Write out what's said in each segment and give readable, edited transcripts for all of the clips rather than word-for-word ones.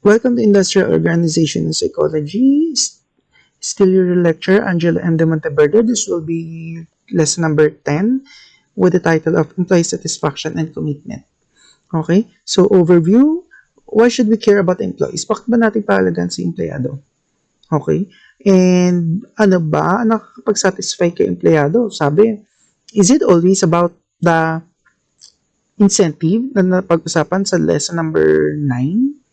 Welcome to Industrial Organization and Psychology. Still your lecture, Angela M. de Monteverde. This will be lesson number 10 with the title of Employee Satisfaction and Commitment. Okay? So, overview. Why should we care about employees? Bakit ba natin pahalagahan si empleyado? Okay? And ano ba nakakapag-satisfy kay empleyado? Sabi, is it always about the incentive na napag-usapan sa lesson number 9?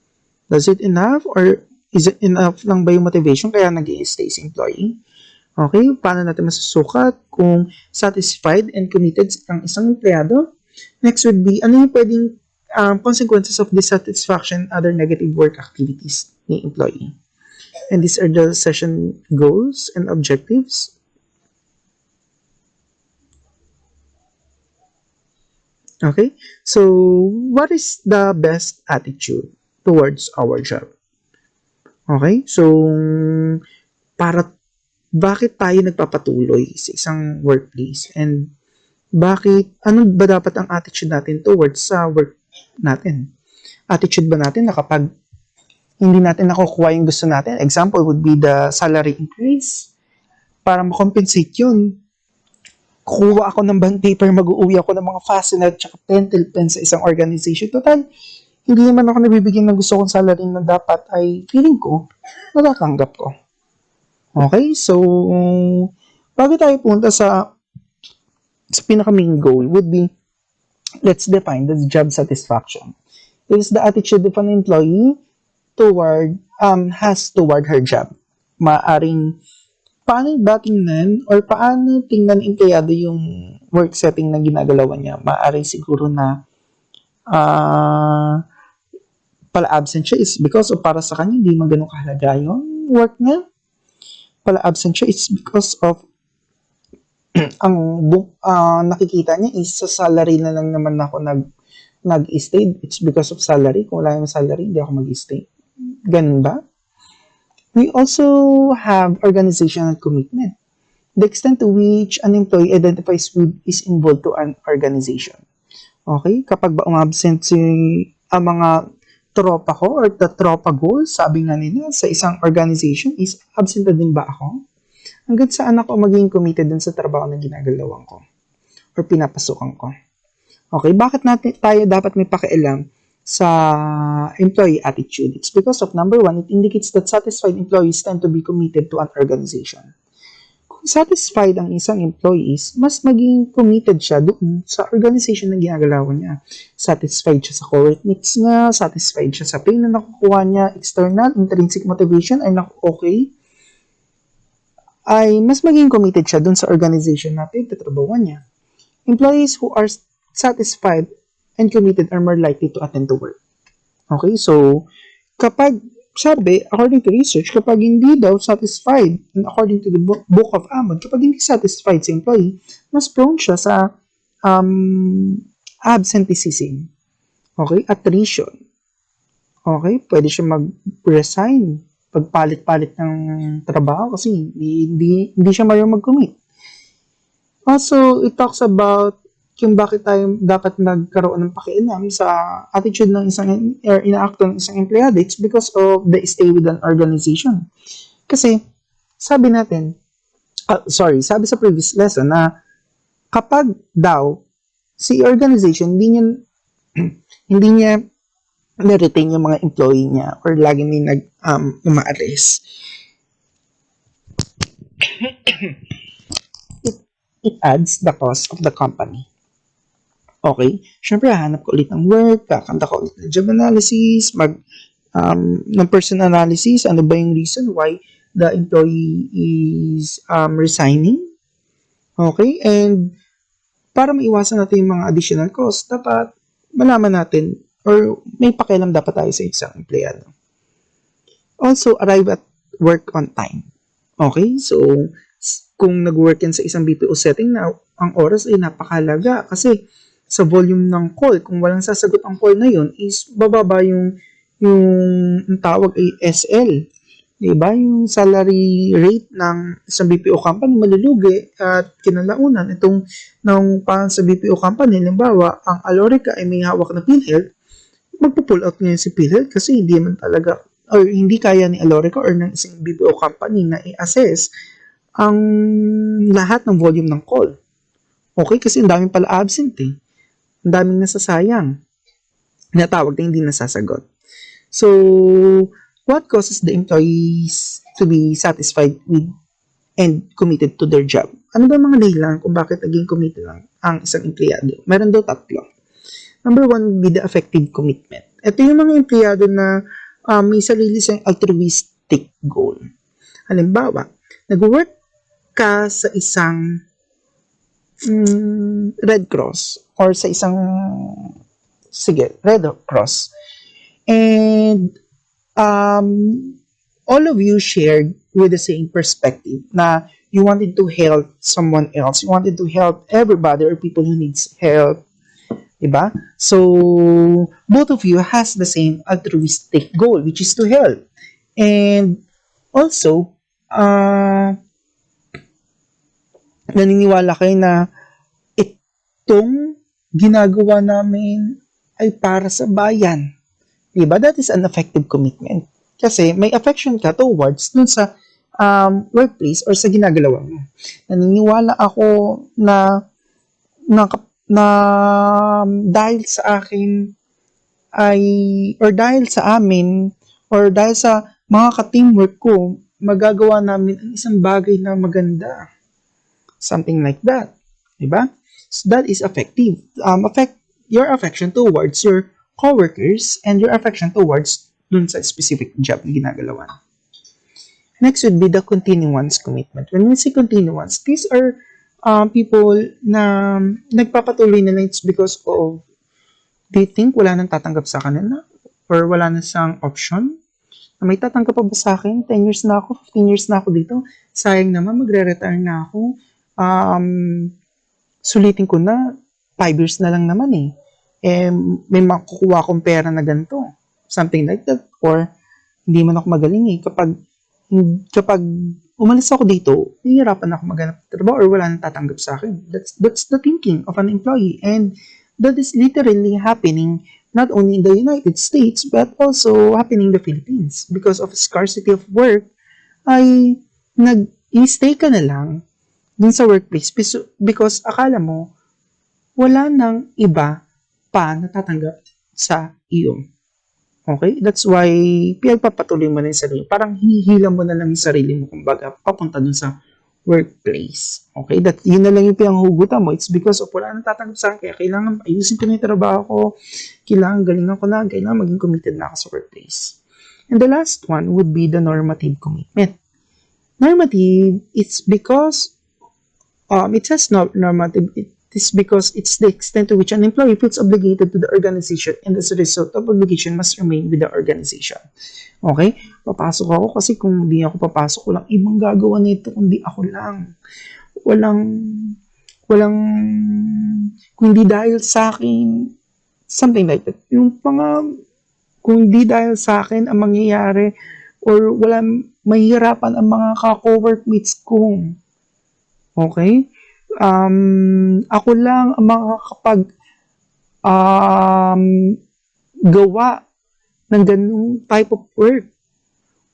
Does it enough or is it enough lang ba yung motivation kaya nag-i-stay si employee? Okay, paano natin masusukat kung satisfied and committed ang isang empleyado? Next would be, ano yung pwedeng consequences of dissatisfaction and other negative work activities ni employee? And these are the session goals and objectives. Okay, so what is the best attitude towards our job? Okay, so bakit tayo nagpapatuloy sa isang workplace and ano ba dapat ang attitude natin towards sa work natin? Attitude ba natin na kapag hindi natin nakukuha yung gusto natin, example would be the salary increase, para makompensate yun, kukuha ako ng bond paper, mag-uuwi ako ng mga fastener at pencil pen sa isang organization. Total, hindi naman ako nabibigyan ng gusto kong salary na dapat ay feeling ko, natatanggap ko. Okay, so, bago tayo punta sa pinaka-main goal would be, let's define the job satisfaction. It is the attitude of an employee has toward her job. Maaring, paano ba tingnan or paano tingnan empleyado yung work setting na ginagalawan niya? Maaring siguro na pala-absent siya is because of para sa kanya hindi man ganun kahalaga yung work niya. Pala-absent siya is because of ang nakikita niya is sa salary na lang naman ako nag-stay. It's because of salary. Kung wala yung salary, hindi ako mag-stay. Ganun ba? We also have organizational commitment. The extent to which an employee identifies with is involved to an organization. Okay? Kapag ba umabsent ang mga tropa ko or the tropa goals, sabi nga nila sa isang organization is absent na din ba ako? Hanggang saan ako maging committed dun sa trabaho na ginagalawan ko or pinapasukan ko? Okay, bakit tayo dapat may pakialam sa employee attitude? It's because of number 1, it indicates that satisfied employees tend to be committed to an organization. Kung satisfied ang isang employees, mas maging committed siya doon sa organization na ginagalawan niya. Satisfied siya sa co-workmates niya, satisfied siya sa pay na nakukuha niya, external, intrinsic motivation ay okay, ay mas maging committed siya doon sa organization na pinagtatrabahuan niya. Employees who are satisfied and committed are more likely to attend to work. Okay, so kapag sabi, according to research, kapag hindi daw satisfied, and according to the Book of Ammon, kapag hindi satisfied sa employee, mas prone siya sa absenteeism. Okay? Attrition. Okay? Pwede siya mag-resign, pagpalit-palit ng trabaho kasi hindi siya marunong mag-commit. Also, it talks about kung bakit tayo dapat magkaroon ng pakialam sa attitude ng isang ina-act ng isang empleyado. It's because of the stay with an organization. Kasi, sabi sabi sa previous lesson na kapag daw si organization hindi niya na-retain yung mga employee niya or lagi niya umaalis. It adds the cost of the company. Okay? Siyempre, hanap ko ulit ng work, kakanta ko ulit ng job analysis, ng person analysis, ano ba yung reason why the employee is resigning. Okay? And para maiwasan natin yung mga additional costs, dapat malaman natin or may pakialam dapat tayo sa isang empleyado. Also, arrive at work on time. Okay? So, kung nag-work yan sa isang BPO setting na ang oras ay napakahalaga kasi sa volume ng call, kung walang sasagot ang call na yun, is bababa yung tawag ay SL. Diba? Yung salary rate ng isang BPO company malulugi at kinalaunan itong sa BPO company, halimbawa, ang Alorica ay may hawak na PhilHealth, magpo-pull out ngayon si PhilHealth kasi hindi man talaga or hindi kaya ni Alorica or ng isang BPO company na i-assess ang lahat ng volume ng call. Okay? Kasi ang daming pala absent eh. Ang daming nasasayang. Natawag na hindi nasasagot. So, what causes the employees to be satisfied with and committed to their job? Ano ba mga dahilan kung bakit naging committed lang ang isang empleyado? Meron daw tatlo. Number one would be the effective commitment. Ito yung mga empleyado na may sarili siyang altruistic goal. Halimbawa, nag-work ka sa isang Red Cross or sa isang Red Cross. And all of you shared with the same perspective na you wanted to help someone else. You wanted to help everybody or people who needs help. Diba? So, both of you has the same altruistic goal, which is to help. And also, naniniwala kayo na itong ginagawa namin ay para sa bayan. Diba? That is an effective commitment. Kasi may affection ka towards dun sa workplace or sa ginagawa mo. Naniniwala ako na dahil sa akin ay or dahil sa amin or dahil sa mga ka-teamwork ko, magagawa namin ang isang bagay na maganda. Something like that. Diba? So that is effective. Your affection towards your coworkers and your affection towards dun sa specific job na ginagawa. Next would be the continuance commitment. When we say continuance, these are people na nagpapatuloy na it's because of they think wala nang tatanggap sa kanila or wala na siyang option na may tatanggap pa ba sa akin? 10 years na ako, 15 years na ako dito. Sayang naman, magre-retire na ako. Sulitin ko na, 5 years na lang naman eh. May makukuha akong pera na ganito. Something like that. Or hindi man ako magaling eh. Kapag umalis ako dito, hihirapan ako maghanap ng trabaho or wala nang tatanggap sa akin. That's the thinking of an employee. And that is literally happening not only in the United States but also happening in the Philippines. Because of scarcity of work, ay nag-stay ka na lang dun sa workplace because akala mo wala nang iba pa na tatanggap sa iyo. Okay? That's why pinagpapatuloy mo na yung sarili. Parang hinihila mo na lang yung sarili mo kumbaga papunta dun sa workplace. Okay? Yun na lang yung pinanghugutan mo. It's because of wala nang tatanggap sa akin. Kaya kailangan ayusin ko na yung trabaho ko. Kailangan galingan ko na. Kailangan maging committed na ako sa workplace. And the last one would be the normative commitment. Normative, it's because it says normative. It is because it's the extent to which an employee feels obligated to the organization and as a result of obligation must remain with the organization. Okay? Papasok ako kasi kung hindi ako papasok, walang ibang gagawa nito kundi ako lang. Walang, kung hindi dahil sa akin, something like that. Kung hindi dahil sa akin ang mangyayari or walang mahihirapan ang mga ka-co-workmates ko. Okay? Ako lang ang makakapag gawa ng ganung type of work.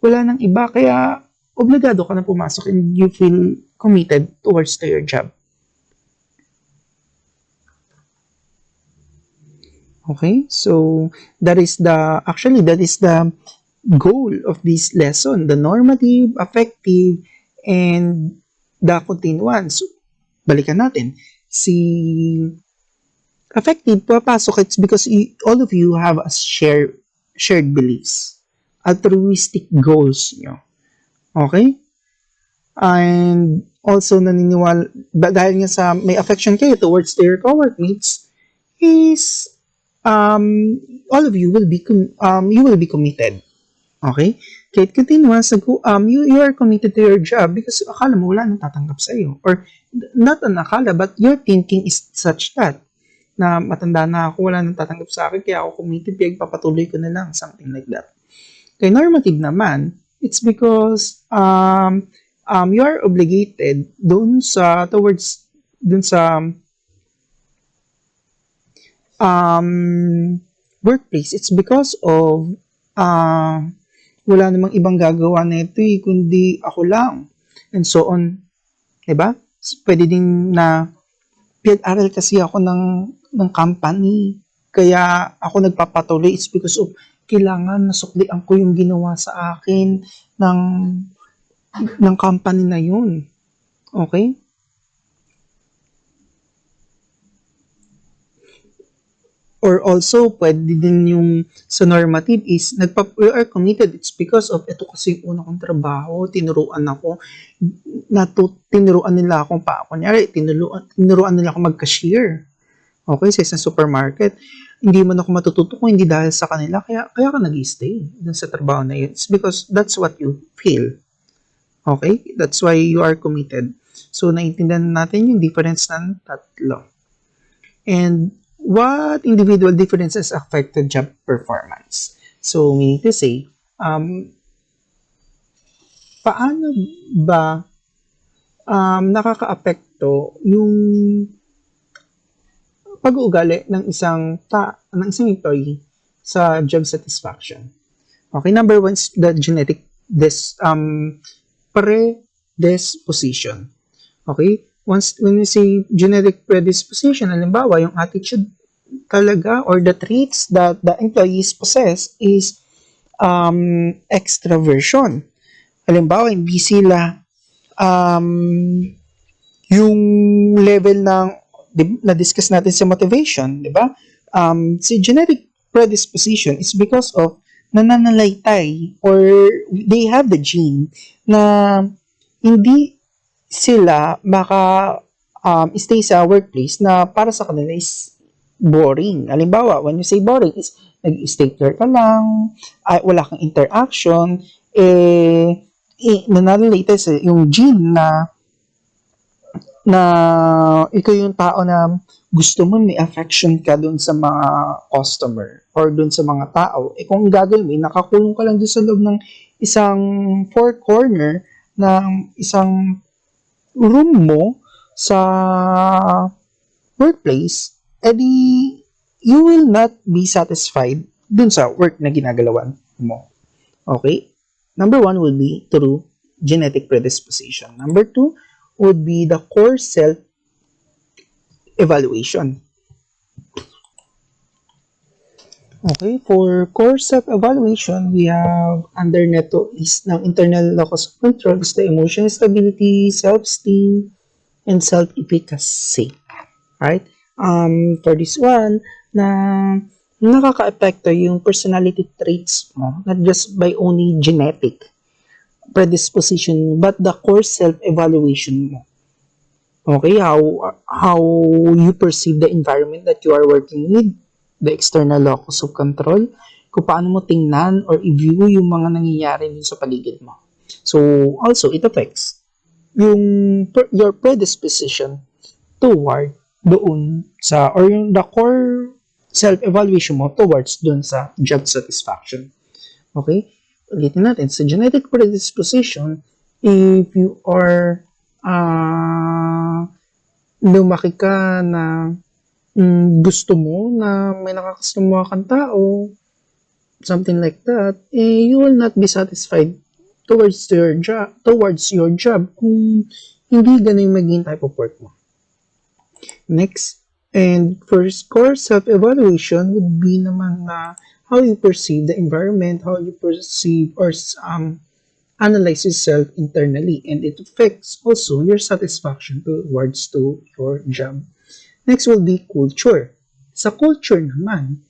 Wala nang iba, kaya obligado ka na pumasok and you feel committed towards to your job. Okay, so that is the goal of this lesson, the normative, affective, and the continuance. Balikan natin. Si affective, papasok, it's because all of you have a shared beliefs. Altruistic goals nyo. Okay? And also, naniniwala, dahil nga sa may affection kayo towards your co-workmates, is, all of you will be, you will be committed. Okay? Kahit continuous, you are committed to your job because akala mo wala nang tatanggap sa iyo. Or, not an akala, but your thinking is such that, na matanda na ako, wala nang tatanggap sa akin, kaya ako committed, kaya papatuloy ko na lang, something like that. Kay normative naman, it's because, you are obligated dun sa workplace, it's because of wala namang ibang gagawa na ito kundi ako lang. And so on. Diba? Pwede din na pinag-aral kasi ako ng company. Kaya ako nagpapatuloy. It's because of kailangan nasuklian ko yung ginawa sa akin ng company na yun. Okay? Or also, pwede din yung sa normative is, we are committed, it's because of, ito kasi yung una kong trabaho, tinuruan nila akong kunyari, tinuruan nila akong mag-cashier. Okay, sa isang supermarket. Hindi man ako matututo kung hindi dahil sa kanila, kaya ka nag-stay dun sa trabaho na yun. It's because that's what you feel. Okay? That's why you are committed. So, naiintindihan natin yung difference ng tatlo. And what individual differences affected job performance? So, meaning to say, paano ba nakaka-apekto yung pag-uugali ng isang employee sa job satisfaction? Okay, number one is the genetic predisposition. Okay? When we say genetic predisposition, halimbawa, yung attitude talaga or the traits that the employees possess is extraversion. Halimbawa, hindi sila yung level ng na-discuss natin sa motivation, di ba? Si genetic predisposition is because of nananalaytay or they have the gene na hindi sila stay sa workplace na para sa kanila is boring. Halimbawa, when you say boring is nag-stay there ka lang, wala kang interaction, nananalaytay sa yung gene na ikaw yung tao na gusto mo may affection ka dun sa mga customer or dun sa mga tao. Kung gagawin mo, nakakulong ka lang dun sa loob ng isang four corner ng isang room mo sa workplace, edi you will not be satisfied dun sa work na ginagalawan mo. Okay? Number one would be through genetic predisposition. Number two would be the core self-evaluation. Okay, for core self-evaluation, we have under neto is ng internal locus of control is the emotional stability, self-esteem, and self-efficacy. Right? For this one, na nakaka-apekto yung personality traits mo, not just by only genetic predisposition, but the core self-evaluation mo. Okay, how you perceive the environment that you are working with, the external locus of control, kung paano mo tingnan or i-view yung mga nangyayari din sa paligid mo. So, also, it affects your predisposition toward doon sa, or yung the core self-evaluation mo towards doon sa job satisfaction. Okay? Ulitin natin, sa genetic predisposition, if you are lumaki ka na gusto mo na may nakakasama kang tao, something like that, you will not be satisfied towards your job kung hindi ganun yung maging type of work mo. Next, and for core self-evaluation would be naman na how you perceive the environment, how you perceive or analyze yourself internally, and it affects also your satisfaction towards to your job. Next will be culture. Sa culture naman,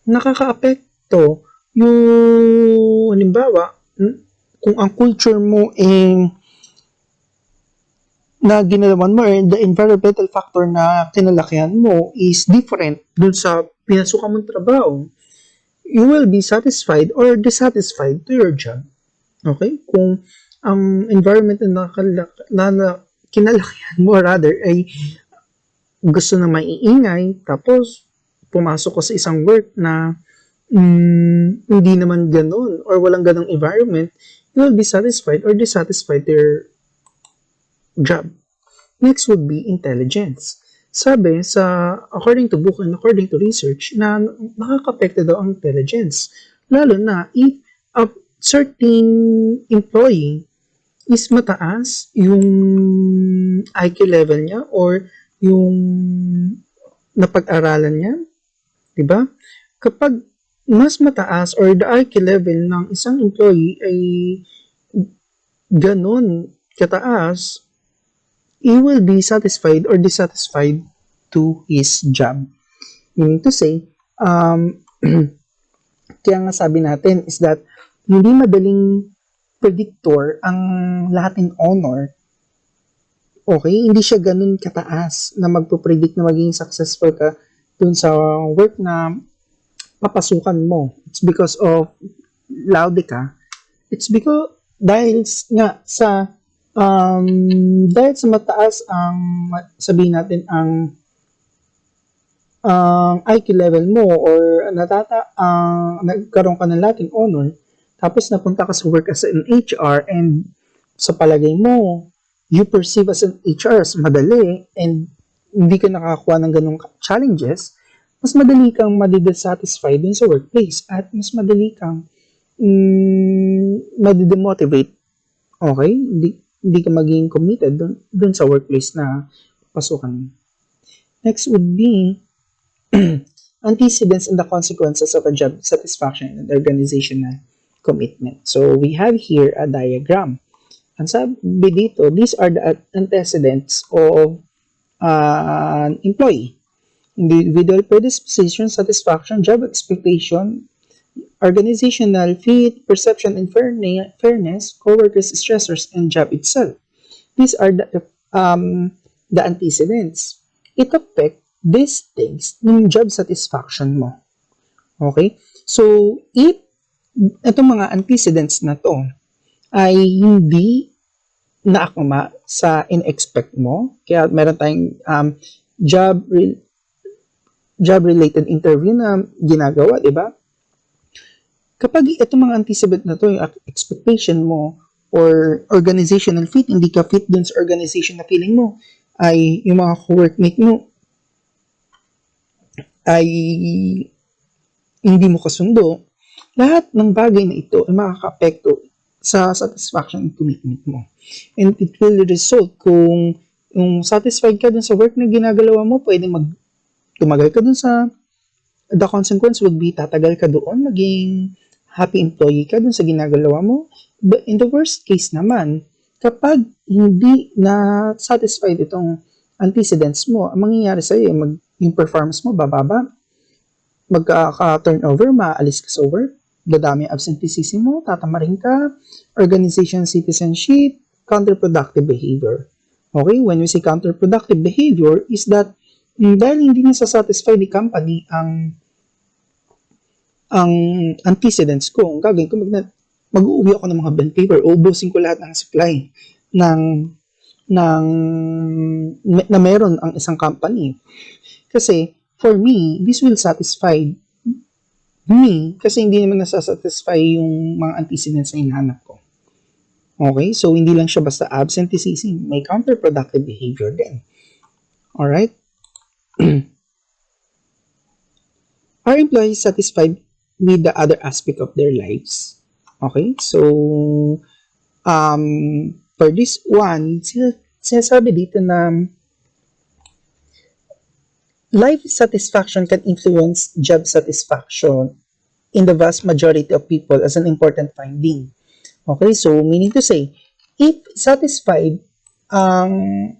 nakaka-apekto yung, halimbawa, kung ang culture mo na ginalawan mo, the environmental factor na kinalakihan mo is different dun sa pinasukan mong trabaho, you will be satisfied or dissatisfied to your job. Okay? Kung ang environment na kinalakihan mo rather ay gusto na maiingay, tapos pumasok ko sa isang work na hindi naman ganun or walang ganung environment, you will be satisfied or dissatisfied to your job. Next would be intelligence. sabi according to book and according to research, na nakaka-apekto daw ang intelligence. Lalo na if a certain employee is mataas yung IQ level niya or yung napag-aralan niya, di ba? Kapag mas mataas or the IQ level ng isang employee ay ganon kataas, he will be satisfied or dissatisfied to his job. Meaning to say, kaya nga sabi natin is that hindi madaling predictor ang Latin honor. Okay? Hindi siya ganun kataas na magpo-predict na magiging successful ka dun sa work na papasukan mo. It's because of laude ka. It's because dahil nga sa mataas ang sabihin natin ang IQ level mo or nagkaroon ka ng Latin honor, tapos napunta ka sa work as an HR and sa palagay mo, you perceive as an HR as madali and hindi ka nakakakuha ng ganong challenges, mas madali kang madidesatisfied dun sa workplace at mas madali kang madidemotivate. Okay? Hindi ka maging committed dun sa workplace na pasukan. Next would be antecedents and the consequences of a job satisfaction and organizational commitment. So, we have here a diagram. Ang sabi dito, these are the antecedents of an employee. Individual predisposition, satisfaction, job expectation, organizational fit, perception and fairness, co-workers, stressors, and job itself. These are the antecedents. It affects these things ng job satisfaction mo. Okay? So, if itong mga antecedents na to ay hindi naakma sa in-expect mo, kaya meron tayong job-related interview na ginagawa, di ba? Kapag itong mga antecedent na to, yung expectation mo or organizational fit, hindi ka fit dun sa organization na feeling mo, ay yung mga co-workmate mo ay hindi mo kasundo, lahat ng bagay na ito ay makaka-apekto sa satisfaction and commitment mo. And it will result kung satisfied ka dun sa work na ginagalawa mo, pwede tumagal ka dun sa, the consequence would be tatagal ka doon, maging happy employee ka dun sa ginagalawa mo. But in the worst case naman, kapag hindi na satisfied itong antecedents mo, ang mangyayari sa'yo, yung performance mo bababa, magkaka-turnover, maalis ka sa work, dadami absenteeism mo, tatamarin ka, organization citizenship, counterproductive behavior. Okay? When we say counterproductive behavior is that dahil hindi na satisfy the company ang antecedents ko, ang gagawin ko, mag-uuwi ako ng mga bond paper, ubusin ko lahat ng supply na meron ang isang company. Kasi, for me, this will satisfy me kasi hindi naman nasasatisfy yung mga antecedents na hinahanap ko. Okay? So, hindi lang siya basta absenteeism. May counterproductive behavior din. Alright? Are employees satisfied with the other aspect of their lives? Okay? So, for this one, sinasabi dito na life satisfaction can influence job satisfaction in the vast majority of people as an important finding. Okay, so meaning to say, if satisfied ang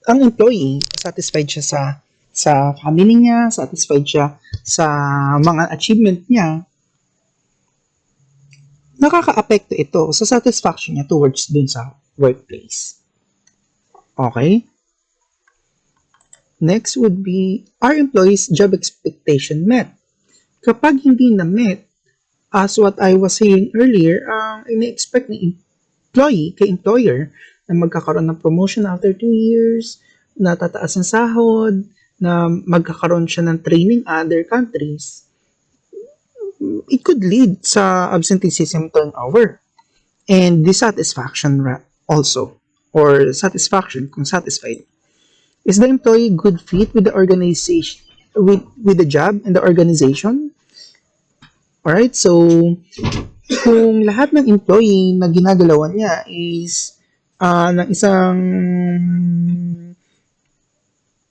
employee, satisfied siya sa family niya, satisfied siya sa mga achievement niya, nakaka-apekto ito sa satisfaction niya towards dun sa workplace. Okay? Next would be, are employees' job expectation met? Kapag hindi na met, as what I was saying earlier, ina-expect ng employee kay employer na magkakaroon ng promotion after 2 years, na tataas ng sahod, na magkakaroon siya ng training other countries, it could lead sa absenteeism turnover and dissatisfaction also, or satisfaction kung satisfied. Is the employee good fit with the organization, with the job and the organization? Alright, so kung lahat ng employee na ginagalawan niya is ng isang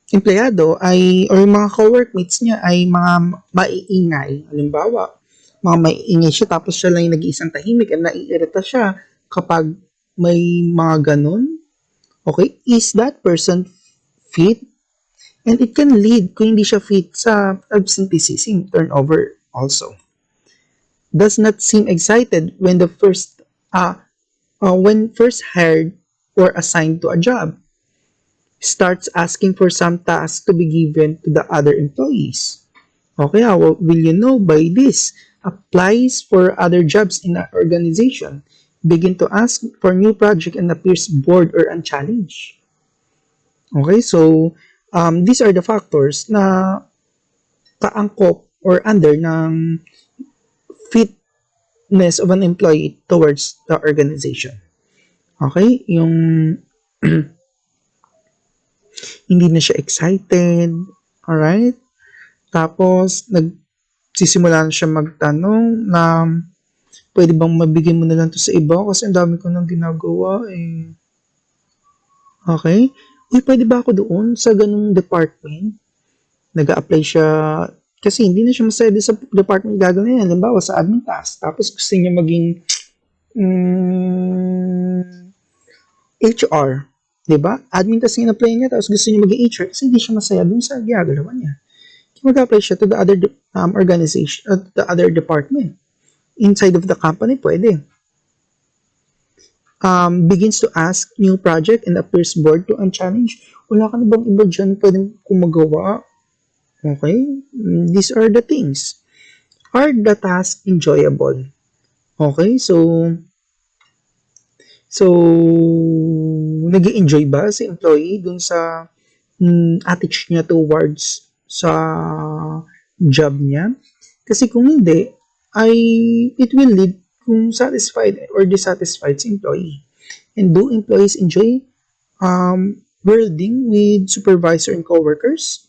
empleyado ay or yung mga co-workmates niya ay mga maiingay. Halimbawa, mga maiingay siya tapos siya lang yung nag-iisang tahimik at naiirita siya kapag may mga ganun. Okay, is that person fit? And it can lead, kung hindi siya fit, sa absenteeism, turnover also. Does not seem excited when when first hired or assigned to a job. Starts asking for some tasks to be given to the other employees. Okay, how will you know by this? Applies for other jobs in an organization. Begin to ask for new project and appears bored or unchallenged. Okay, so these are the factors na kaangkop or under ng fitness of an employee towards the organization. Okay, yung hindi na siya excited, alright? Tapos, nagsisimula na siya magtanong na pwede bang mabigay mo na lang to sa iba kasi ang dami ko nang ginagawa eh. Okay? Uy, pwede ba ako doon sa ganung department? Nag-a-apply siya kasi hindi na siya masaya sa department gagawin niya. Halimbawa sa admin task. Tapos gusto niya maging HR. Diba? Admin task yung apply niya tapos gusto niya maging HR kasi hindi siya masaya dun sa ginagawa niya. Mag-apply siya to the other organization, the other department. Inside of the company, pwede. Begins to ask new project and appears bored to unchallenged. Wala ka na bang iba dyan pwedeng kumagawa? Okay? These are the things. Are the tasks enjoyable? Okay? So nag-enjoy ba si employee dun sa attitude niya towards sa job niya? Kasi kung hindi, it will lead kung satisfied or dissatisfied si employee. And do employees enjoy working with supervisor and coworkers?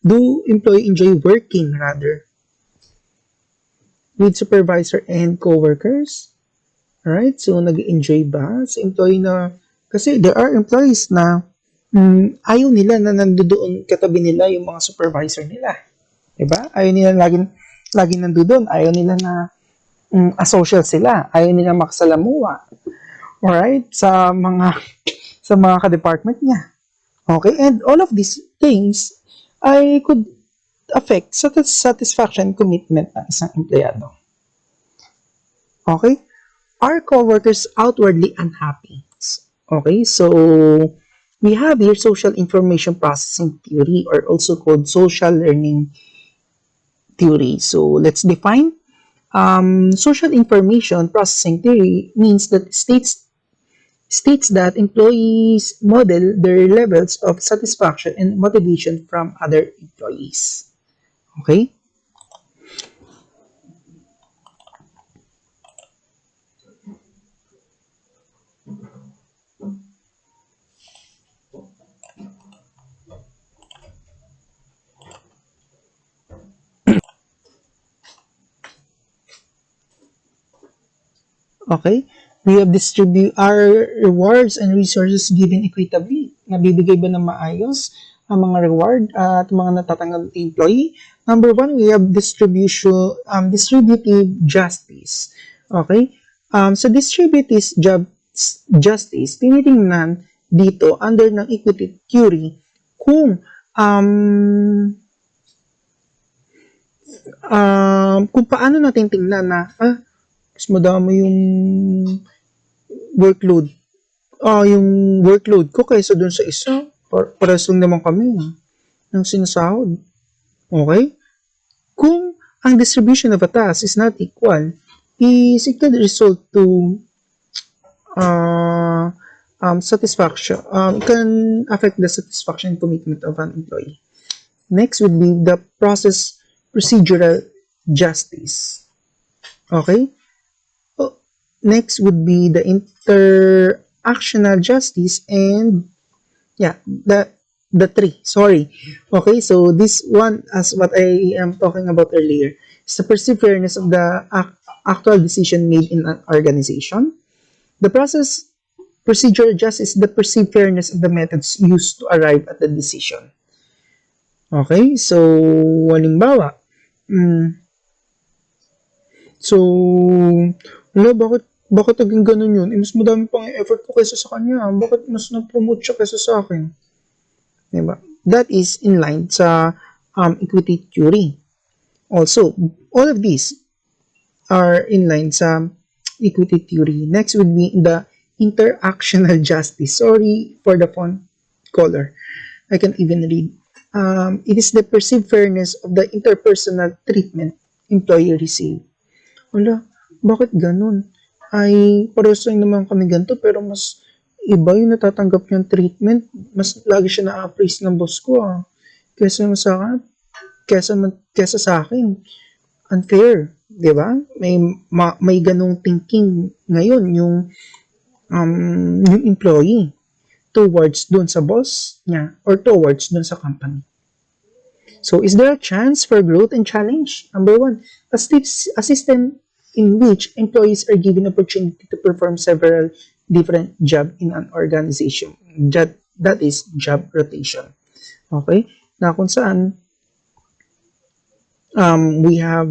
Do employee enjoy working rather with supervisor and coworkers? Alright, so nag-enjoy ba si employee na, kasi there are employees na ayaw nila na nandoon katabi nila yung mga supervisor nila. Diba? Ayaw nila laging nandoon. Ayaw nila na asocial sila. Ayaw nila makasalamuha. Alright? Sa mga ka-department niya. Okay? And all of these things ay could affect satisfaction and commitment ng isang empleyado. Okay? Are coworkers outwardly unhappy? Okay? So, we have here social information processing theory or also called social learning theory. So, let's define. Social information processing theory means that states that employees model their levels of satisfaction and motivation from other employees. Okay? Okay? We have distribute our rewards and resources given equitably. Nabibigay ba ng maayos ang mga reward at mga natatanggap ng employee? Number one, we have distributive justice. Okay? Sa distributive justice, tinitingnan dito under ng equity theory kung paano natin tingnan na mas madami yung workload. Yung workload ko kaysa dun sa isa. Pares lang naman kami ng sinasahod. Okay? Kung ang distribution of a task is not equal, it could result to satisfaction. It can affect the satisfaction and commitment of an employee. Next would be the procedural justice. Okay? Next would be the interactional justice and Yeah, the three. Sorry. Okay, so this one, as what I am talking about earlier, is the perceived fairness of the actual decision made in an organization. The process procedure just is the perceived fairness of the methods used to arrive at the decision. Okay, so halimbawa, mm, so, wala, bakit naging ganun yun? Mas madami pang effort ko kaysa sa kanya. Bakit mas na-promote siya kaysa sa akin? Diba? That is in line sa equity theory. Also, all of these are in line sa equity theory. Next would be the interactional justice. Sorry for the font color. I can't even read. It is the perceived fairness of the interpersonal treatment employee receive. Wala, bakit ganun? Ay, parehas lang naman kami ganito, pero mas iba yung natatanggap niyang treatment. Mas lagi siya na-appraise ng boss ko, kesa sa akin, kesa sa akin. Unfair, di ba? May ganung thinking ngayon yung employee towards dun sa boss niya or towards dun sa company. So, is there a chance for growth and challenge? Number one, a system in which employees are given opportunity to perform several different jobs in an organization. That is job rotation. Okay? Na kung saan, we have,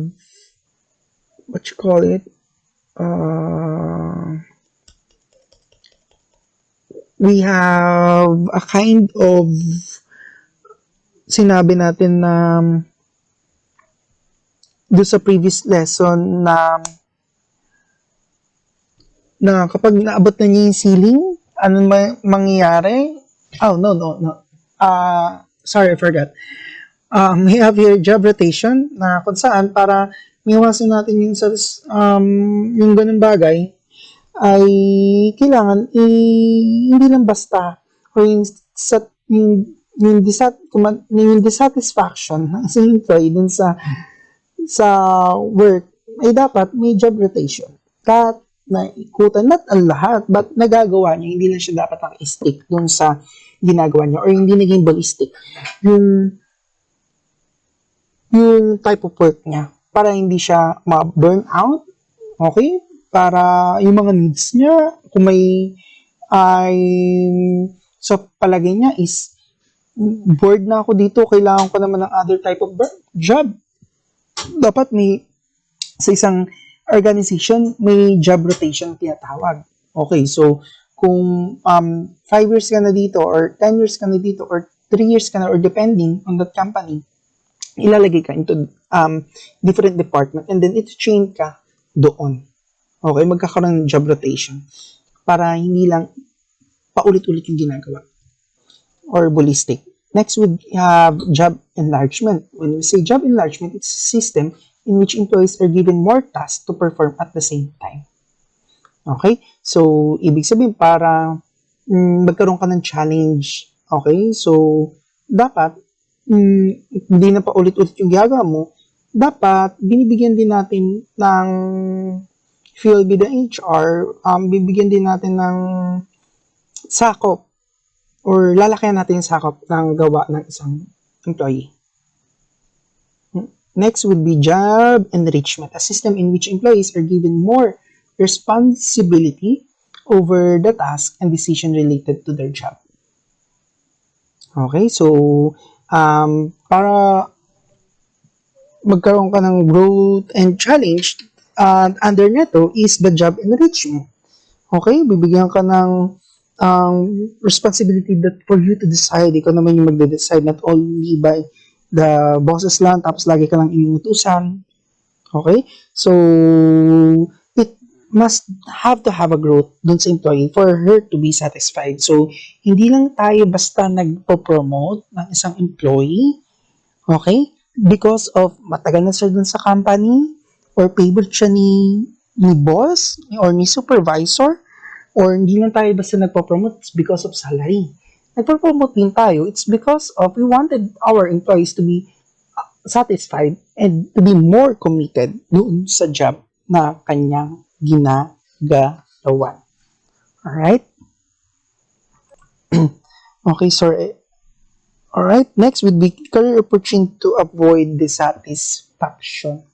what you call it, we have a kind of, sinabi natin na, doon sa previous lesson na kapag naabot na niya yung ceiling, anong mangyayari? Oh, no. Sorry, I forgot. We have here job rotation na kung saan para miwasan natin yung yung ganun bagay ay kailangan hindi lang basta or yung dissatisfaction ng isang employee dun sa work ay dapat may job rotation. Naikutan, not ang lahat, but nagagawa niya, hindi lang siya dapat naka-stick dun sa ginagawa niya or hindi naging ballistic yung type of work niya para hindi siya ma-burn out, okay? Para yung mga needs niya, kung may so palagay niya is bored na ako dito, kailangan ko naman ng other type of job. Dapat may sa isang organization, may job rotation tinatawag. Okay, so kung 5 years ka na dito or 10 years ka na dito or 3 years ka na or depending on that company, ilalagay ka into different department and then ito-train ka doon. Okay, magkakaroon ng job rotation para hindi lang paulit-ulit yung ginagawa or ballistic. Next, we have job enlargement. When we say job enlargement, it's a system in which employees are given more tasks to perform at the same time. Okay? So, ibig sabihin, para magkaroon ka ng challenge. Okay? So, dapat, hindi na pa ulit-ulit yung ginagawa mo, dapat, binibigyan din natin ng, if you'll be the HR, bibigyan din natin ng sakop or lalakyan natin yung sakop ng gawa ng isang employee. Next would be job enrichment, a system in which employees are given more responsibility over the task and decision related to their job. Okay, so para magkaroon ka ng growth and challenge, under neto is the job enrichment. Okay, bibigyan ka ng responsibility that for you to decide, ikaw naman yung magde-decide, not only by the bosses lang, tapos lagi ka lang inuutusan. Okay? So, it must have to have a growth dun sa employee for her to be satisfied. So, hindi lang tayo basta nagpo-promote ng isang employee, okay? Because of matagal na siya dun sa company, or favorite siya ni boss, or ni supervisor, or hindi lang tayo basta nagpo-promote, it's because of salary. Nagpo-promote din tayo, it's because of we wanted our employees to be satisfied and to be more committed doon sa job na kanyang ginagawa. Alright? Okay, sorry. Alright, next would be career opportunity to avoid dissatisfaction.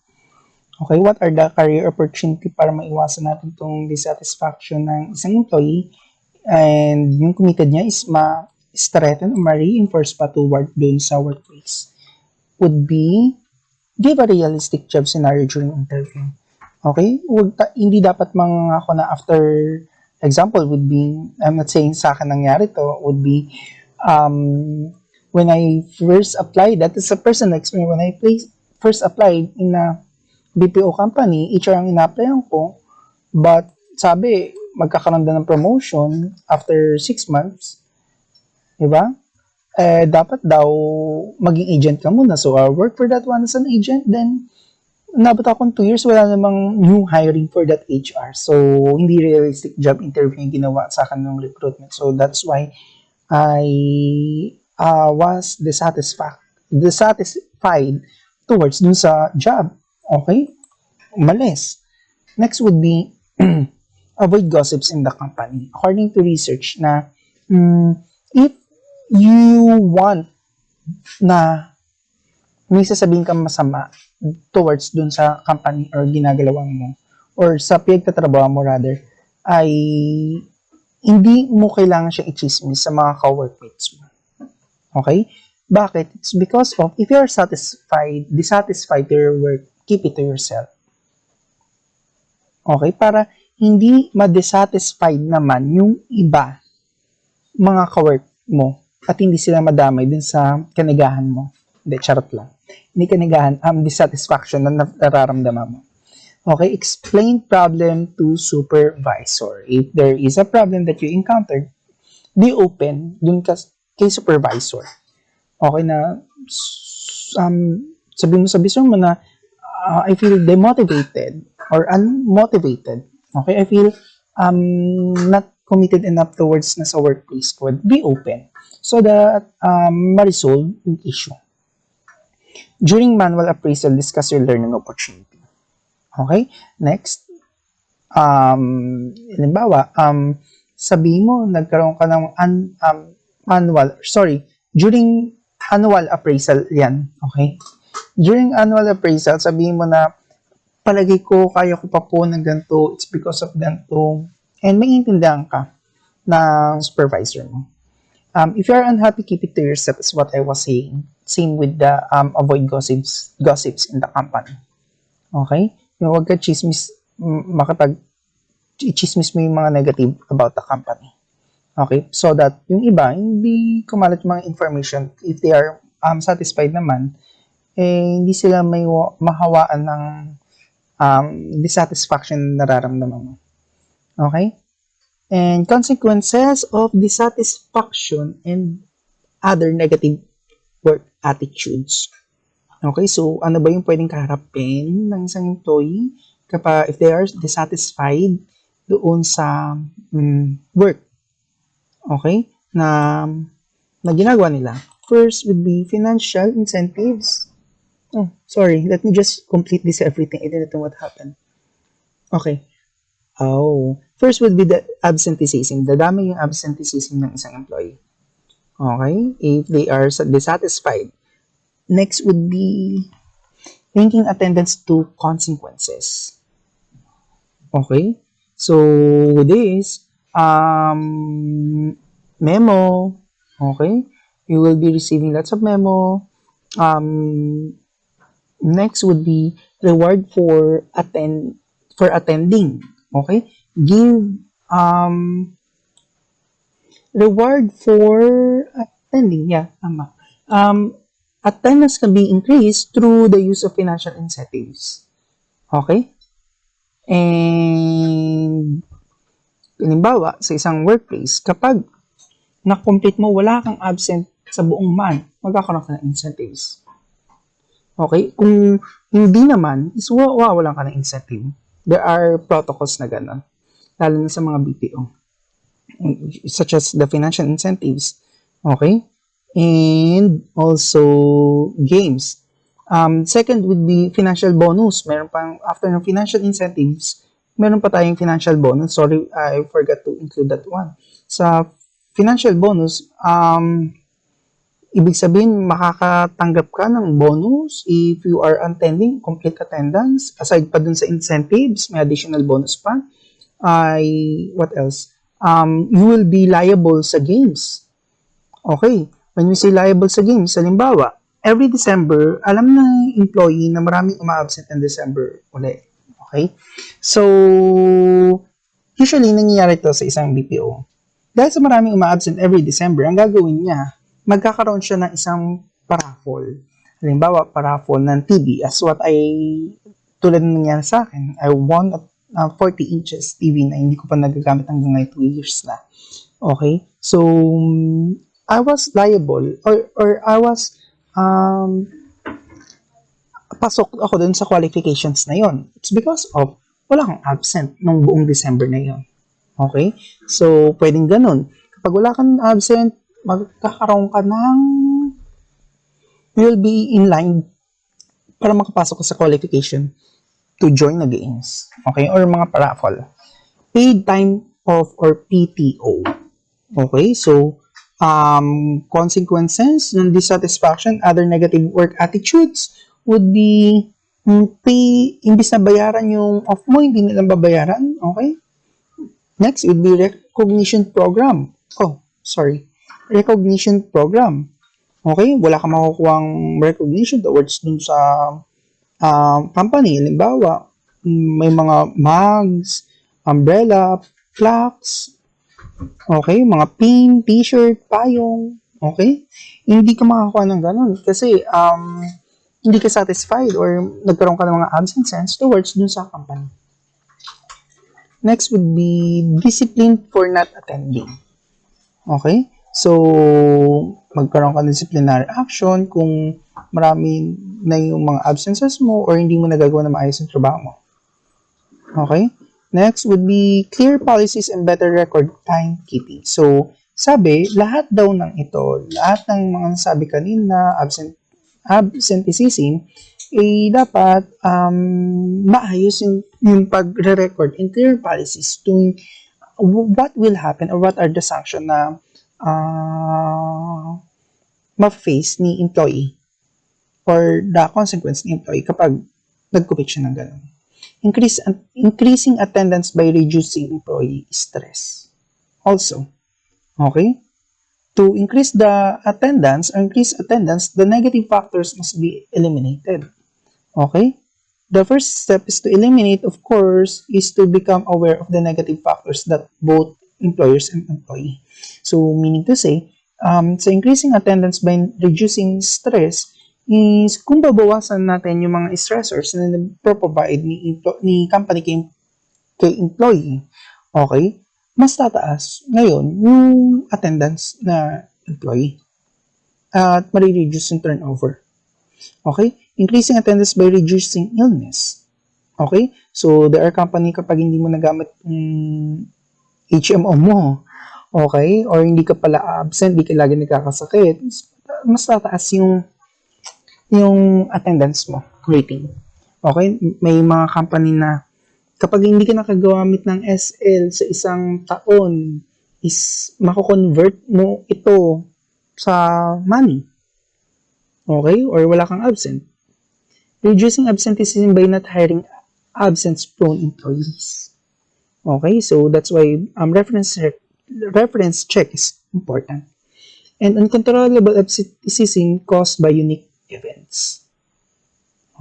Okay, what are the career opportunity para maiwasan natin itong dissatisfaction ng isang employee and yung committed niya is ma-strengthen o ma-reinforce pa toward dun sa workplace? Would be give a realistic job scenario during interview. Okay? Hindi dapat mangako na after example would be, I'm not saying sa akin nangyari to, would be when I first applied, that is a personal experience, when I first applied in a BPO company, HR ang ina-applyan ko, but sabi, magkakaroon na ng promotion after 6 months, di ba? Dapat daw maging agent ka muna. So, I work for that one as an agent, then nabot akong 2 years, wala namang new hiring for that HR. So, hindi realistic job interview yung ginawa sa akin ng recruitment. So, that's why I was dissatisfied towards dun sa job. Okay? Malis. Next would be avoid gossips in the company. According to research na if you want na may sasabihin kang masama towards dun sa company or ginagalawan mo or sa pinagtatrabaho mo rather, ay hindi mo kailangan siyang i-chismis sa mga co-workmates mo. Okay? Bakit? It's because of, if you are dissatisfied to your work, keep it to yourself. Okay? Para hindi ma-dissatisfied naman yung iba, mga ka-work mo, at hindi sila madamay din sa kanigahan mo. Hindi, charot lang. Hindi kanigahan, dissatisfaction na nararamdaman mo. Okay? Explain problem to supervisor. If there is a problem that you encountered, be open dun kay supervisor. Okay na, sabihin mo sa bisor mo na, I feel demotivated or unmotivated. Okay, I feel not committed enough towards na sa workplace ko. Be open so that ma-resolve yung issue. During manual appraisal, discuss your learning opportunity. Okay, next. Halimbawa, sabihin mo, nagkaroon ka ng during annual appraisal yan, okay? During annual appraisal, sabihin mo na, palagay ko, kaya ko pa po ng ganito, it's because of ganito, and maiintindihan ka ng supervisor mo. If you are unhappy, keep it to yourself, is what I was saying. Same with the avoid gossips in the company. Okay? Yung huwag ka chismis, i-chismis mo yung mga negative about the company. Okay? So that yung iba, hindi kumalat yung mga information. If they are satisfied naman, hindi sila may mahawaan ng dissatisfaction na nararamdaman mo. Okay? And consequences of dissatisfaction and other negative work attitudes. Okay? So, ano ba yung pwedeng kaharapin ng isang employee if they are dissatisfied doon sa work? Okay? Na ginagawa nila. First would be financial incentives. Oh, sorry. Let me just complete this everything. I didn't know what happened. Okay. First would be the absenteeism. Dadami yung absenteeism ng isang employee. Okay? If they are dissatisfied. Next would be linking attendance to consequences. Okay? So, with this, memo, okay, you will be receiving lots of memo. Next would be reward for attending. Okay, give reward for attending. Yeah, tama. Attendance can be increased through the use of financial incentives. Okay, and halimbawa, sa isang workplace, kapag na-complete mo, wala kang absent sa buong month, magkakaroon ka ng incentives. Okay? Kung hindi naman, is wawalan ka ng incentive. There are protocols na gano'n, lalo na sa mga BPO, such as the financial incentives. Okay? And also, games. Second would be financial bonus. Meron pang, after ng financial incentives, meron pa tayong financial bonus. Sorry, I forgot to include that one. Sa financial bonus, ibig sabihin, makakatanggap ka ng bonus if you are attending complete attendance. Aside pa dun sa incentives, may additional bonus pa. What else? You will be liable sa games. Okay, when we say liable sa games, halimbawa, every December, alam ng employee na maraming uma-absent in December ulit. Okay? So, usually, nangyayari to sa isang BPO. Dahil sa maraming uma-absent every December, ang gagawin niya, magkakaroon siya ng isang paraffol. Halimbawa, paraffol ng TV. As what tulad ng nangyari sa akin, I won a 40 inches TV na hindi ko pa nagagamit hanggang ngayon 2 years na. Okay? So, I was liable or I was pasok ako dun sa qualifications na yon. It's because of wala kang absent nung buong December na yon. Okay? So, pwedeng ganun. Kapag wala kang absent, magkakaroon ka ng you'll be in line para makapasok ka sa qualification to join the games. Okay? Or mga paraffol. Paid time off or PTO. Okay? So, consequences ng dissatisfaction, other negative work attitudes would be imbis na bayaran yung off mo, hindi nilang babayaran. Okay? Next would be recognition program. Recognition program. Okay? Wala ka makukuhang recognition towards dun sa company. Halimbawa, may mga mugs, umbrella, plaques, okay? Mga pin, t-shirt, payong, okay? Hindi ka makakuha ng ganun kasi hindi ka satisfied or nagkaroon ka ng mga absences towards dun sa company. Next would be discipline for not attending. Okay? So, magkaroon ka ng disciplinary action kung marami na yung mga absences mo or hindi mo nagagawa na maayos yung trabaho mo. Okay? Next would be clear policies and better record timekeeping. So, sabi, lahat daw ng ito, lahat ng mga nasabi kanina, absenteeism, dapat maayos yung pagre-record in clear policies to what will happen or what are the sanctions na ma-face ni employee or the consequence ni employee kapag nag-commit siya ng gano'n. Increasing attendance by reducing employee stress. Also, okay? To increase the attendance or increase attendance, the negative factors must be eliminated. Okay? The first step is to eliminate, of course, is to become aware of the negative factors that both employers and employee. So, meaning to say, so increasing attendance by reducing stress is kung babawasan natin yung mga stressors na nagpo-provide ni company kay employee, okay, mas tataas ngayon yung attendance na employee at marireduce yung turnover. Okay? Increasing attendance by reducing illness. Okay? So, there are company kapag hindi mo nagamit HMO mo, okay, or hindi ka pala absent, hindi ka lagi nagkakasakit, mas tataas yung attendance mo, rating. Okay? May mga company na kapag hindi ka nakagamit ng SL sa isang taon, is mako-convert mo ito sa money. Okay? Or wala kang absent. Reducing absenteeism by not hiring absence-prone employees. Okay? So, that's why reference check is important. And uncontrollable absenteeism caused by unique events.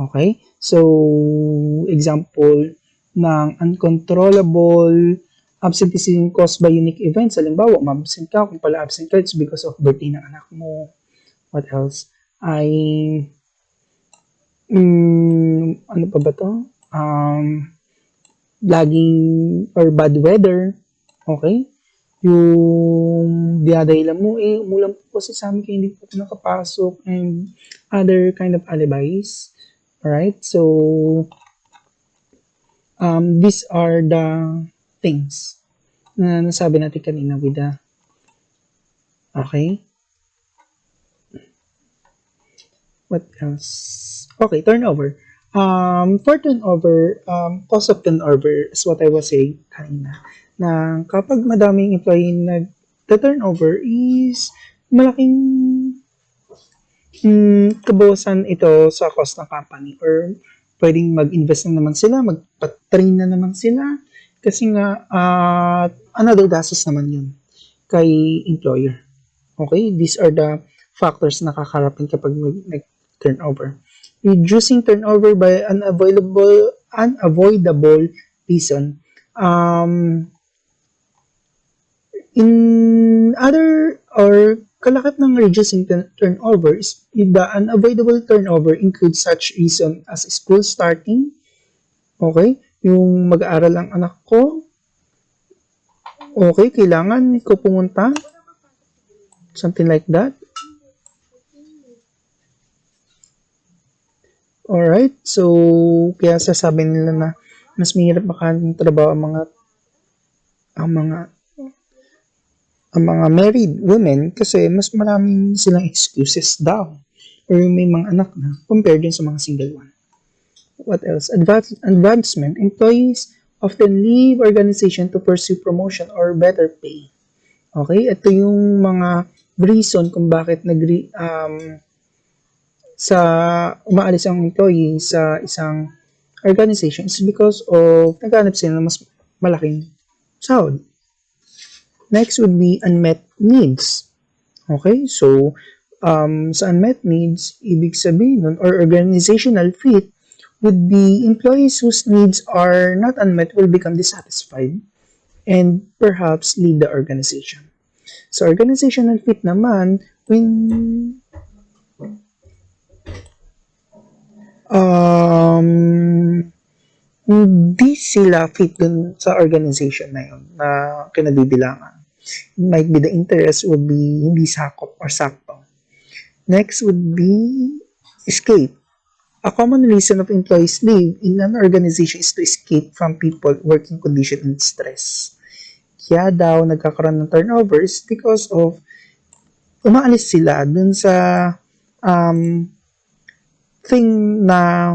Okay? So, example ng uncontrollable absenteeism caused by unique events. Halimbawa, ma-absent ka. Kung pala absent ka, it's because of birthday ng anak mo. What else? Ano pa ba to? Laging, or bad weather. Okay? Yung dinadahilan mo, umulan po kasi sa amin kaya hindi po nakapasok and other kind of alibis. Alright? So, these are the things na nasabi natin kanina with the okay? What else? Okay, turnover. For turnover, cost of turnover is what I was saying kanina. Na kapag madaming employee the turnover is malaking kabawasan ito sa cost ng company, or pwedeng mag-invest na naman sila, magpa-train na naman sila, kasi nga another gastos naman yun kay employer. Okay, these are the factors na kakarapin kapag nag-turnover. Reducing turnover by unavoidable reason. In other, or kalakip ng reducing turnover is the unavoidable turnover includes such reason as school starting. Okay, yung mag-aaral ang anak ko. Okay, kailangan ko pumunta. Something like that. Alright, so kaya sasabi nila na mas mahirap makatrabaho ang mga married women kasi mas maraming silang excuses daw, or may mga anak na compared din sa mga single one. What else? Advancement. Employees often leave organization to pursue promotion or better pay. Okay, ito yung mga reason kung bakit umaalis ang employee sa isang organization is because of naghanap sila ng mas malaking sahod. Next would be unmet needs. Okay, so sa unmet needs, ibig sabihin nun, or organizational fit, would be employees whose needs are not unmet will become dissatisfied and perhaps leave the organization. So organizational fit naman, when hindi sila fit dun sa organization na yun na kinabibilangan. Might be the interest would be hindi sakop or sakto. Next would be escape. A common reason of employees leave in an organization is to escape from people, working condition, and stress. Kaya daw nagkakaroon ng turnovers because of umaalis sila dun sa thing na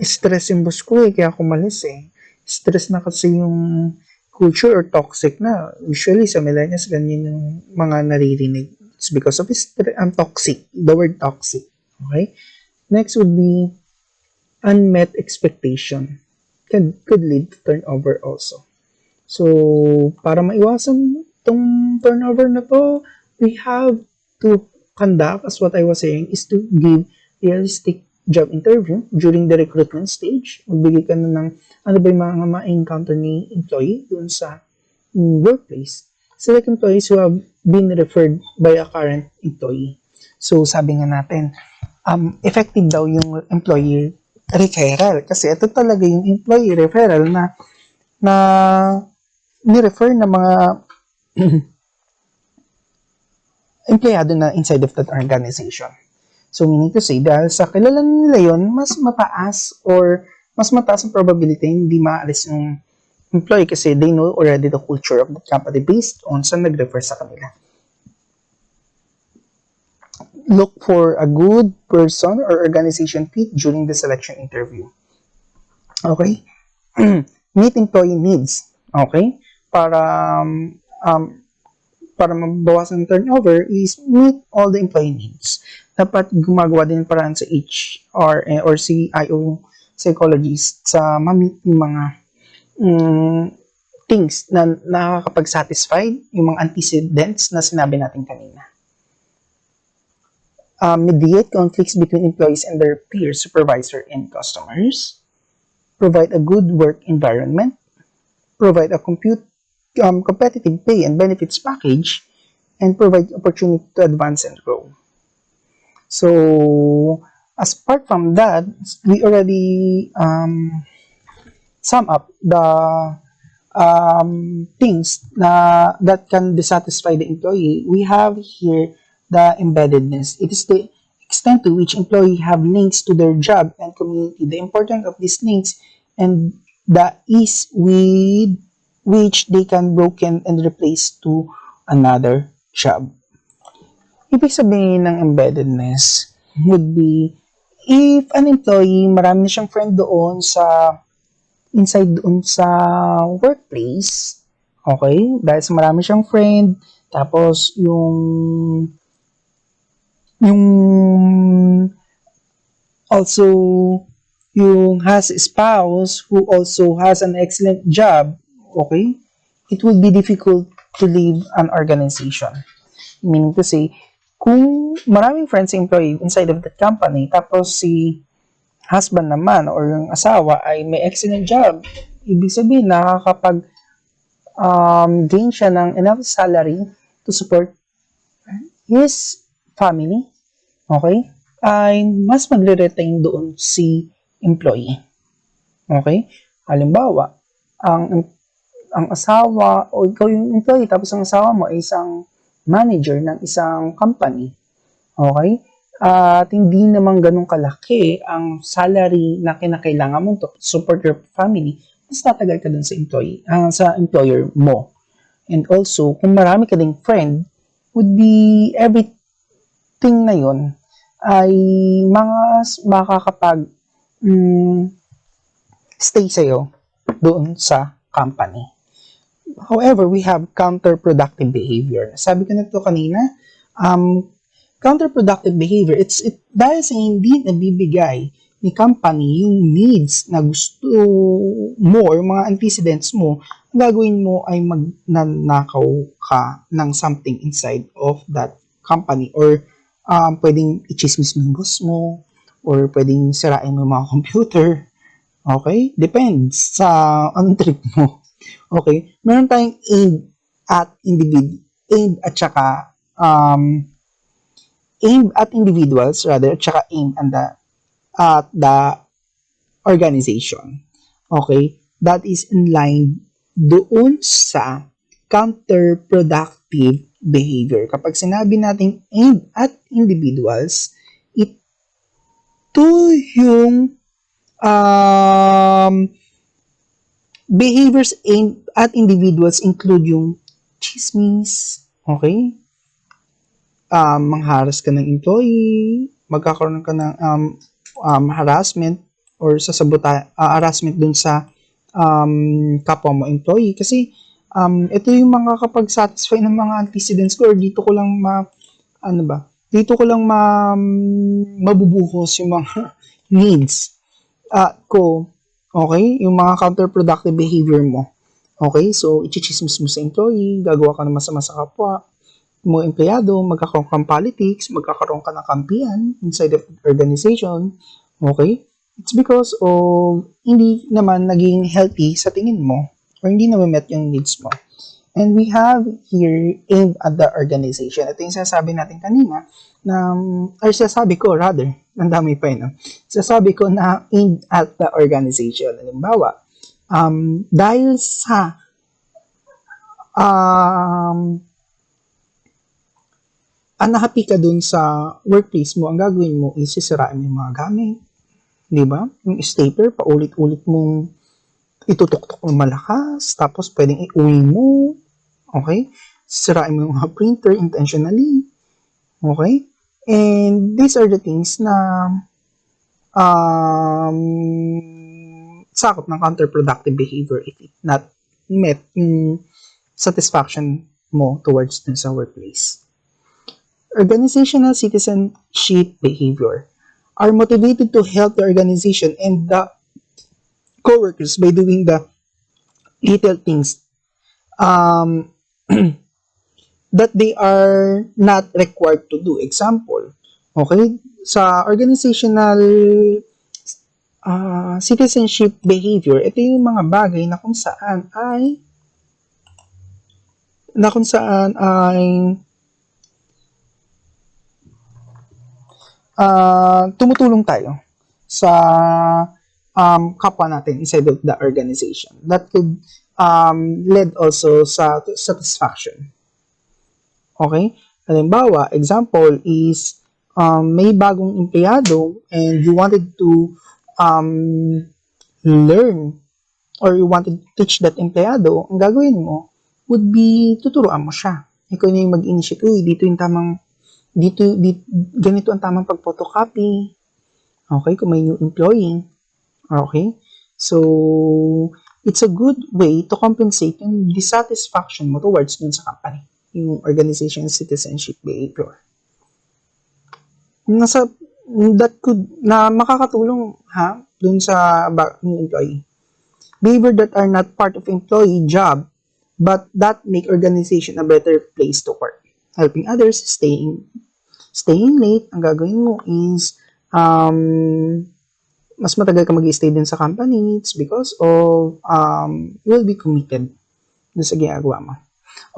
stress yung boss ko kaya kumalis Stress na kasi yung culture or toxic na. Usually sa millennials, ganyan yung mga naririnig. It's because of toxic. The word toxic. Okay? Next would be unmet expectation. Could lead to turnover also. So, para maiwasan tong turnover na to, we have to conduct, as what I was saying, is to give realistic job interview during the recruitment stage. Magbigay ka na ng ano ba yung mga ma-encounter ni employee dun sa workplace. Select employees who have been referred by a current employee. So, sabi nga natin, effective daw yung employee referral. Kasi ito talaga yung employee referral na ni-refer na mga empleyado na inside of that organization. So, meaning to say, dahil sa kilala nila yun, mas mataas ang probability hindi maalis yung employee kasi they know already the culture of the company based on sa nag-refer sa kanila. Look for a good person or organization fit during the selection interview. Okay? Meet employee needs. Okay? Para mabawasan ng turnover is meet all the employee needs. Dapat gumagawa din paraan sa HR or CIO psychologist sa ma-meet yung mga things na nakakapag-satisfy, yung mga antecedents na sinabi natin kanina. Mediate conflicts between employees and their peers, supervisor, and customers. Provide a good work environment. Provide a competitive pay and benefits package, and provide opportunity to advance and grow. So, as part from that, we already sum up the things that can dissatisfy the employee. We have here the embeddedness. It is the extent to which employees have links to their job and community, the importance of these links, and the ease with which they can broken and replace to another job. Ibig sabihin ng embeddedness would be if an employee, marami na siyang friend doon sa inside doon sa workplace, Okay? Dahil sa marami siyang friend, tapos yung also yung has a spouse who also has an excellent job, okay? It will be difficult to leave an organization. Meaning to say, kung maraming friends employee inside of that company, tapos si husband naman or yung asawa ay may excellent job, ibig sabihin nakakapag gain siya ng enough salary to support his family, okay, ay mas magre-retain doon si employee. Okay? Halimbawa, ang asawa o ikaw yung employee tapos ang asawa mo ay isang manager ng isang company. Okay? At hindi naman ganun kalaki ang salary na kinakailangan mo to support your family, mas tatagal ka dun sa sa employer mo. And also, kung marami ka ding friend, would be everything na yon ay mga makakapag stay sa'yo doon sa company. However, we have counterproductive behavior. Sabi ko na ito kanina, counterproductive behavior, dahil sa hindi nabibigay ni company yung needs na gusto mo or mga antecedents mo, ang gagawin mo ay magnanakaw ka ng something inside of that company or pwedeng i-chismis mo yung boss mo or pwedeng sirain mo yung mga computer. Okay? Depends sa anong trip mo. Okay? Meron tayong aimed at individuals rather, at saka aimed at the organization. Okay? That is in line doon sa counterproductive behavior. Kapag sinabi natin aimed at individuals, ito yung behaviors aimed at individuals include yung chismis, okay? Mangharas ka ng employee, magkakaroon ka ng harassment or harassment dun sa kapwa mo employee kasi ito yung mga kapag satisfy ng mga antecedents ko or dito ko lang mabubuhos yung mga needs ko, okay? Yung mga counterproductive behavior mo. Okay? So, i-chismis mo sa employee, gagawa ka ng masama sa kapwa mo empleyado, magkakaroon ka ng politics, magkakaroon ka ng kampihan inside of the organization. Okay? It's because of hindi naman naging healthy sa tingin mo or hindi naman met yung needs mo. And we have here aimed at the organization. Ito yung sinasabi natin kanina or sinasabi ko rather, ang dami pa yun. Sinasabi ko na aimed at the organization. Halimbawa, dahil sa unhappy ka dun sa workplace mo, ang gagawin mo is sisirain mo yung mga gamit. Di ba? Yung stapler, paulit-ulit mong itutok-tok ng malakas, tapos pwedeng iuwi mo. Okay? Sirain mo yung mga printer intentionally. Okay? And these are the things na sakop ng counterproductive behavior if it not met yung satisfaction mo towards dun sa workplace. Organizational citizenship behavior are motivated to help the organization and the co-workers by doing the little things that they are not required to do. Example, okay, sa organizational citizenship behavior, ito yung mga bagay na kung saan ay tumutulong tayo sa kapwa natin inside of the organization. That could lead also sa satisfaction. Okay? Halimbawa, example is may bagong empleyado and you wanted to learn or you wanted to teach that empleyado, ang gagawin mo would be tuturuan mo siya. Ikaw na yung mag-initiate, ganito ang tamang pag-photocopy. Okay, kung may new employee. Okay? So, it's a good way to compensate yung dissatisfaction mo towards dun sa company, yung organization citizenship behavior. Na makakatulong dun sa employee. Behavior that are not part of employee job, but that make organization a better place to work. Helping others, staying late, ang gagawin mo is, mas matagal ka mag-stay din sa company. It's because of, you will be committed dun sa ginagawa mo.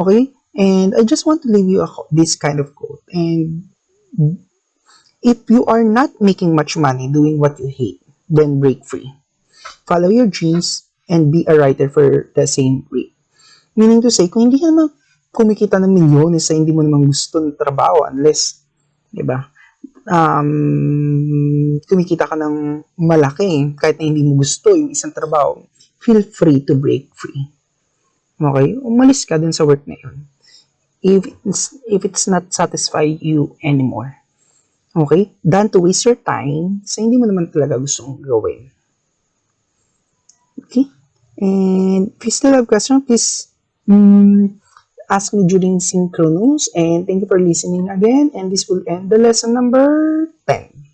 Okay? And I just want to leave you this kind of quote. And if you are not making much money doing what you hate, then break free. Follow your dreams and be a writer for the same rate. Meaning to say, kung hindi ka naman kumikita ng milyones sa hindi mo naman gusto ng trabaho, unless, di ba, kumikita ka ng malaki, kahit na hindi mo gusto yung isang trabaho, feel free to break free. Okay? Umalis ka dun sa work na yun. If it's not satisfy you anymore. Okay? Than to waste your time sa hindi mo naman talaga gustong gawin. Okay? And if you still have questions, please ask me during synchronous. And thank you for listening again. And this will end the lesson number 10.